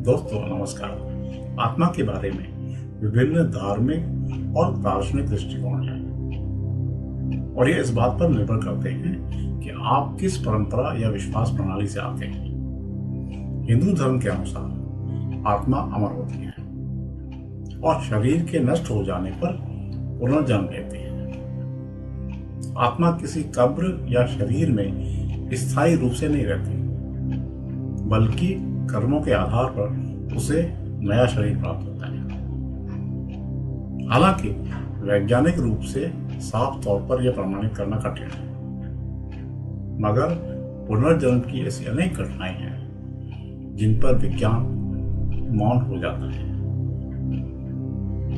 दोस्तों नमस्कार। आत्मा के बारे में विभिन्न धार्मिक और दार्शनिक दृष्टिकोण हैं और ये इस बात पर निर्भर करते हैं कि आप किस परंपरा या विश्वास प्रणाली से आते हैं। हिंदू धर्म के अनुसार आत्मा अमर होती है और शरीर के नष्ट हो जाने पर पुनर्जन्म लेती है। आत्मा किसी कब्र या शरीर में स्थायी रूप से नहीं रहती, बल्कि कर्मों के आधार पर उसे नया शरीर प्राप्त होता है। हालांकि वैज्ञानिक रूप से साफ तौर पर यह प्रमाणित करना कठिन है, मगर पुनर्जन्म की ऐसी अनेक घटनाएं हैं जिन पर विज्ञान मौन हो जाता है।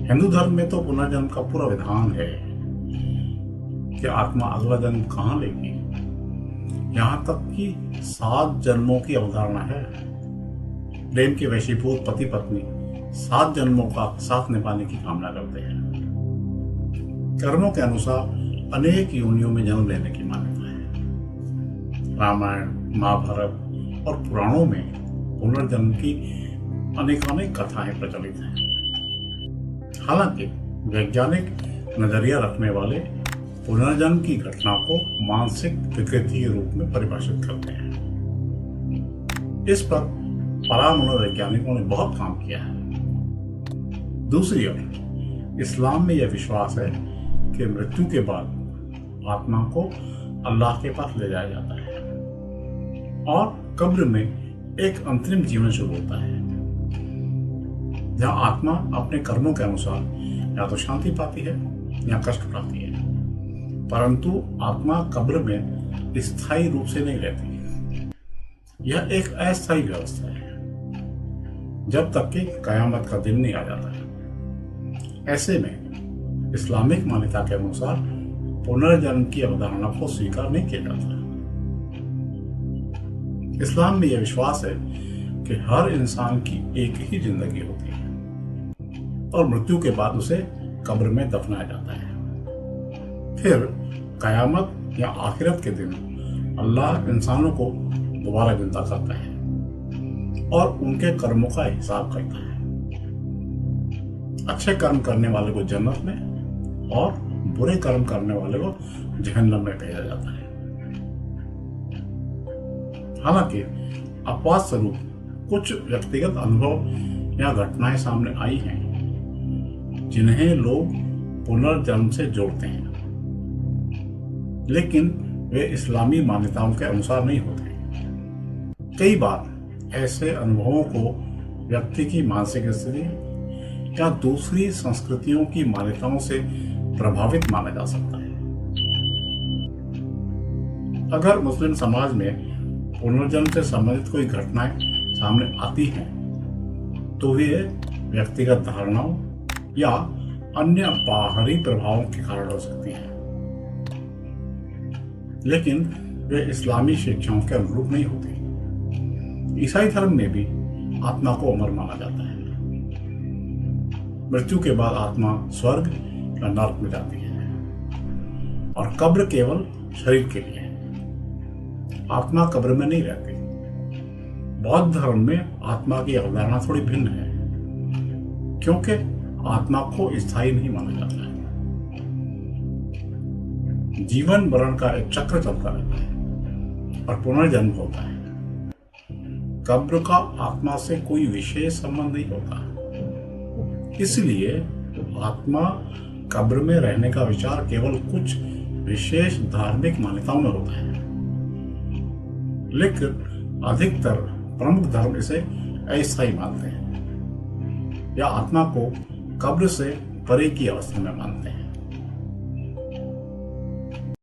हिंदू धर्म में तो पुनर्जन्म का पूरा विधान है कि आत्मा अगला जन्म कहां लेगी, यहां तक कि 7 जन्मों की अवधारणा है। प्रेम के वशीभूत पति पत्नी 7 जन्मों का साथ निभाने की कामना करते हैं। कर्मों के अनुसार अनेक योनियों में जन्म लेने की मान्यता है। रामायण, महाभारत और पुराणों में पुनर्जन्म की अनेकानेक कथाएं प्रचलित हैं। हालांकि वैज्ञानिक नजरिया रखने वाले पुनर्जन्म की घटना को मानसिक विकृति के रूप में परिभाषित करते हैं। इस पर परामनोवैज्ञानिकों ने बहुत काम किया है। दूसरी ओर इस्लाम में यह विश्वास है कि मृत्यु के बाद आत्मा को अल्लाह के पास ले जाया जाता है और कब्र में एक अंतरिम जीवन शुरू होता है, जहां आत्मा अपने कर्मों के अनुसार या तो शांति पाती है या कष्ट उठाती है, परंतु आत्मा कब्र में स्थायी रूप से नहीं रहती। यह एक अस्थायी व्यवस्था है जब तक कि कयामत का दिन नहीं आ जाता है। ऐसे में इस्लामिक मान्यता के अनुसार पुनर्जन्म की अवधारणा को स्वीकार नहीं किया जाता। इस्लाम में यह विश्वास है कि हर इंसान की एक ही जिंदगी होती है और मृत्यु के बाद उसे कब्र में दफनाया जाता है। फिर कयामत या आखिरत के दिन अल्लाह इंसानों को दोबारा जिंदा करता है और उनके कर्मों का हिसाब करता है। अच्छे कर्म करने वाले को जन्नत में और बुरे कर्म करने वाले को जहन्नम में भेजा जाता है। हालांकि अपवाद स्वरूप कुछ व्यक्तिगत अनुभव या घटनाएं सामने आई हैं जिन्हें लोग पुनर्जन्म से जोड़ते हैं, लेकिन वे इस्लामी मान्यताओं के अनुसार नहीं होते। कई बार ऐसे अनुभवों को व्यक्ति की मानसिक स्थिति या दूसरी संस्कृतियों की मान्यताओं से प्रभावित माना जा सकता है। अगर मुस्लिम समाज में पुनर्जन्म से संबंधित कोई घटनाएं सामने आती हैं तो वे व्यक्तिगत धारणाओं या अन्य बाहरी प्रभावों के कारण हो सकती हैं, लेकिन वे इस्लामी शिक्षाओं के अनुरूप नहीं होती। ईसाई धर्म में भी आत्मा को अमर माना जाता है। मृत्यु के बाद आत्मा स्वर्ग या नरक में जाती है और कब्र केवल शरीर के लिए है। आत्मा कब्र में नहीं रहती। बौद्ध धर्म में आत्मा की अवधारणा थोड़ी भिन्न है, क्योंकि आत्मा को स्थायी नहीं माना जाता है। जीवन मरण का एक चक्र चलता रहता है और पुनर्जन्म होता है। कब्र का आत्मा से कोई विशेष संबंध नहीं होता, इसलिए आत्मा कब्र में रहने का विचार केवल कुछ विशेष धार्मिक मान्यताओं में होता है। लेकिन अधिकतर प्रमुख धर्म इसे अस्थायी मानते हैं या आत्मा को कब्र से परे की अवस्था में मानते हैं।